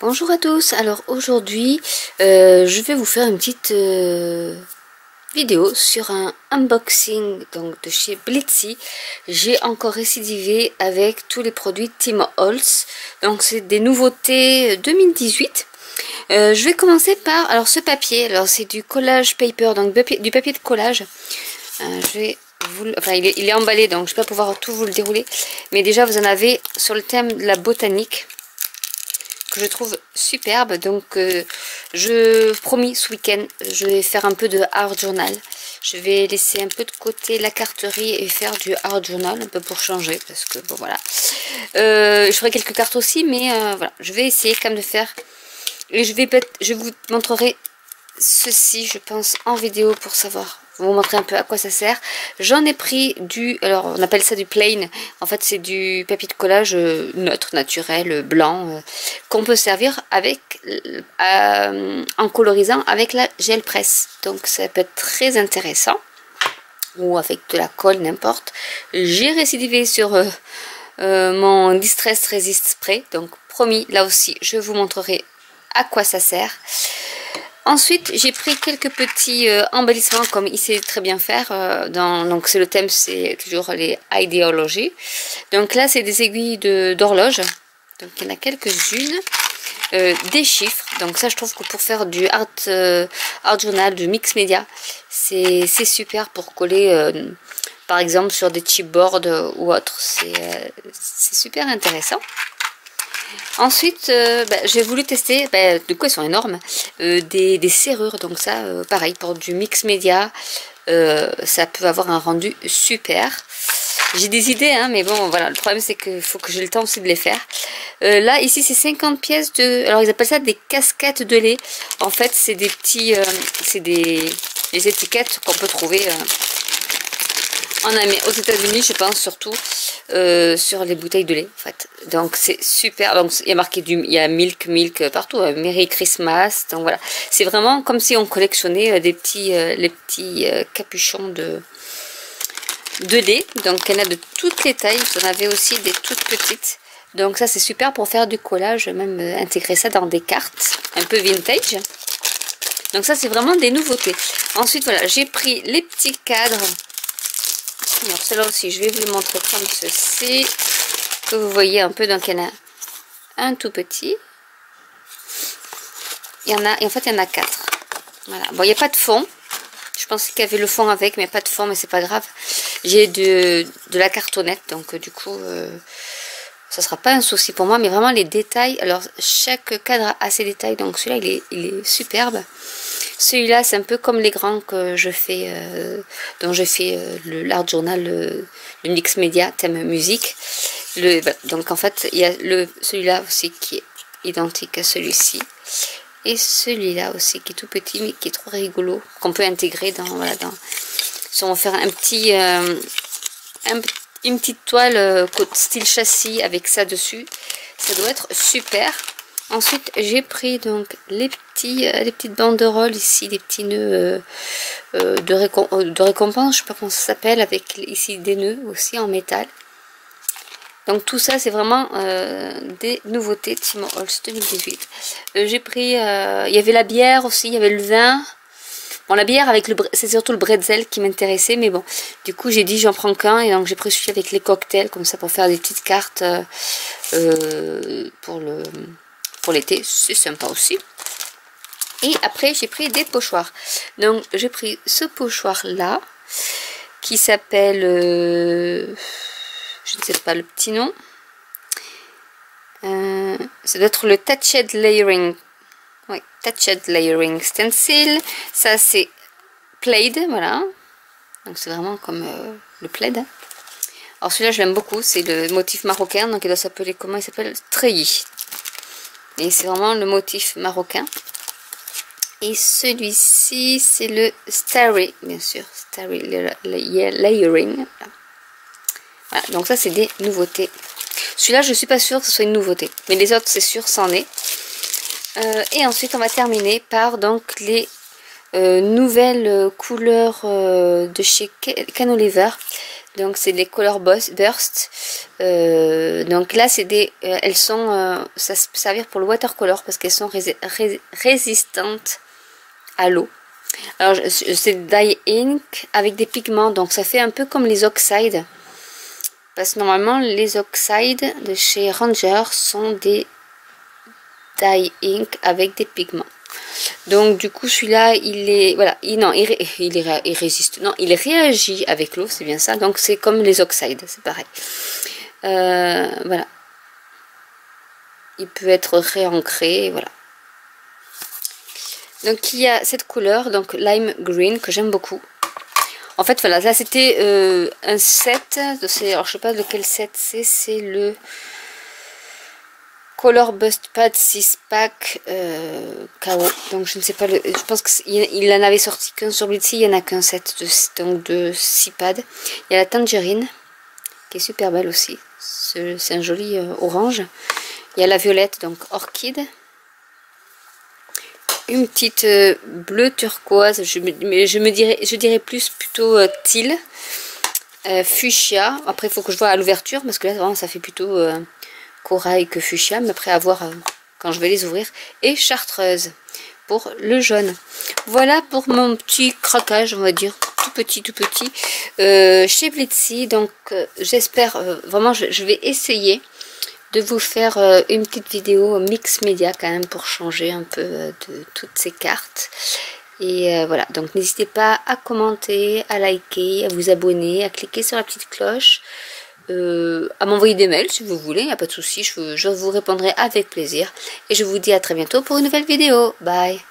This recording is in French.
Bonjour à tous, alors aujourd'hui je vais vous faire une petite vidéo sur un unboxing donc de chez Blitzy. J'ai encore récidivé avec tous les produits Tim Holtz, donc c'est des nouveautés 2018. Je vais commencer par alors ce papier, alors c'est du collage paper, donc du papier de collage. Je vais enfin il est emballé donc je vais pas pouvoir tout vous le dérouler, mais déjà vous en avez sur le thème de la botanique que je trouve superbe. Donc je promis, ce week-end je vais faire un peu de art journal. Je vais laisser un peu de côté la carterie et faire du art journal un peu pour changer, parce que bon voilà, je ferai quelques cartes aussi, mais voilà, je vais essayer quand même de faire, et je vous montrerai ceci je pense en vidéo pour savoir, vous montrer un peu à quoi ça sert. J'en ai pris du, alors on appelle ça du plain, en fait c'est du papier de collage neutre, naturel, blanc, qu'on peut servir avec en colorisant avec la gel presse, donc ça peut être très intéressant, ou avec de la colle, n'importe. J'ai récidivé sur mon Distress Resist Spray, donc promis, là aussi je vous montrerai à quoi ça sert. Ensuite, j'ai pris quelques petits embellissements comme il sait très bien faire. Donc c'est le thème, c'est toujours les idéologies. Donc là, c'est des aiguilles d'horloge. Donc il y en a quelques-unes. Des chiffres. Donc ça, je trouve que pour faire du art journal, du mix média, c'est super pour coller, par exemple, sur des chipboards ou autres. C'est super intéressant. Ensuite, j'ai voulu tester, du coup elles sont énormes, des serrures, donc ça pareil pour du mix média, ça peut avoir un rendu super. J'ai des idées, hein, mais bon voilà, le problème c'est qu'il faut que j'ai le temps aussi de les faire. Là ici c'est 50 pièces de, alors ils appellent ça des casquettes de lait. En fait c'est des petits, c'est des étiquettes qu'on peut trouver aux États-Unis, je pense surtout sur les bouteilles de lait en fait. Donc c'est super. Donc il y a marqué il y a milk partout, Merry Christmas. Donc voilà, c'est vraiment comme si on collectionnait les petits capuchons de lait. Donc il y en a de toutes les tailles. Vous en avez aussi des toutes petites. Donc ça c'est super pour faire du collage, même intégrer ça dans des cartes un peu vintage. Donc ça c'est vraiment des nouveautés. Ensuite voilà, j'ai pris les petits cadres. Alors cela aussi je vais vous le montrer comme ceci, que vous voyez un peu. Donc il y en a un tout petit, il y en a, et en fait il y en a 4. Voilà, bon il n'y a pas de fond, je pensais qu'il y avait le fond avec, mais pas de fond, mais c'est pas grave. J'ai de la cartonnette, donc du coup ça sera pas un souci pour moi. Mais vraiment les détails, alors chaque cadre a ses détails, donc celui-là il est superbe. Celui-là c'est un peu comme les grands que je fais, dont j'ai fait l'art journal, le mix média thème musique. Donc en fait il y a celui-là aussi qui est identique à celui-ci, et celui-là aussi qui est tout petit mais qui est trop rigolo, qu'on peut intégrer dans, voilà, si on veut faire un petit une petite toile style châssis avec ça dessus, ça doit être super. Ensuite j'ai pris donc les petites banderoles ici, les petits nœuds de récompense, je sais pas comment ça s'appelle, avec ici des nœuds aussi en métal. Donc tout ça c'est vraiment des nouveautés Tim Holtz 2018. J'ai pris, il y avait la bière aussi, il y avait le vin. Bon, la bière avec c'est surtout le bretzel qui m'intéressait, mais bon, du coup j'ai dit j'en prends qu'un, et donc j'ai pris celui avec les cocktails, comme ça pour faire des petites cartes pour l'été, c'est sympa aussi. Et après j'ai pris des pochoirs. Donc j'ai pris ce pochoir là, qui s'appelle, je ne sais pas le petit nom, ça doit être le Touched Layering. Oui, Touched Layering Stencil. Ça c'est plaid, voilà. Donc c'est vraiment comme le plaid. Alors celui-là je l'aime beaucoup, c'est le motif marocain, donc il doit s'appeler, comment il s'appelle, treillis. Et c'est vraiment le motif marocain. Et celui-ci c'est le Starry, bien sûr, Starry Layering. Voilà, donc ça c'est des nouveautés. Celui-là je suis pas sûre que ce soit une nouveauté, mais les autres c'est sûr c'en est. Et ensuite on va terminer par donc les nouvelles couleurs de chez Canoliver. Donc c'est des Color Burst. Donc là c'est des, elles sont, ça peut servir pour le watercolor parce qu'elles sont résistantes à l'eau. Alors c'est dye ink avec des pigments, donc ça fait un peu comme les oxydes. Parce que normalement les oxydes de chez Ranger sont des dye ink avec des pigments. Donc du coup celui-là il est, voilà, il résiste, non, il réagit avec l'eau, c'est bien ça. Donc c'est comme les oxydes, c'est pareil. Voilà, il peut être réancré, voilà. Donc il y a cette couleur, donc lime green, que j'aime beaucoup. En fait voilà, là c'était un set, alors je sais pas de quel set c'est le Color Burst Pad 6 pack KO. Donc je ne sais pas, je pense qu'il en avait sorti qu'un sur Blitsy, il n'y en a qu'un set de 6 pads. Il y a la tangerine qui est super belle aussi, c'est un joli orange. Il y a la violette, donc orchide. Une petite bleu turquoise, je dirais plutôt teal, fuchsia. Après il faut que je vois à l'ouverture parce que là vraiment ça fait plutôt corail que fuchsia, mais après à voir quand je vais les ouvrir. Et chartreuse pour le jaune. Voilà pour mon petit craquage, on va dire, tout petit chez Blitsy. Donc j'espère vraiment, je vais essayer de vous faire une petite vidéo mix média quand même pour changer un peu de toutes ces cartes. Et voilà, donc n'hésitez pas à commenter, à liker, à vous abonner, à cliquer sur la petite cloche, à m'envoyer des mails si vous voulez, il n'y a pas de souci, je vous répondrai avec plaisir. Et je vous dis à très bientôt pour une nouvelle vidéo. Bye!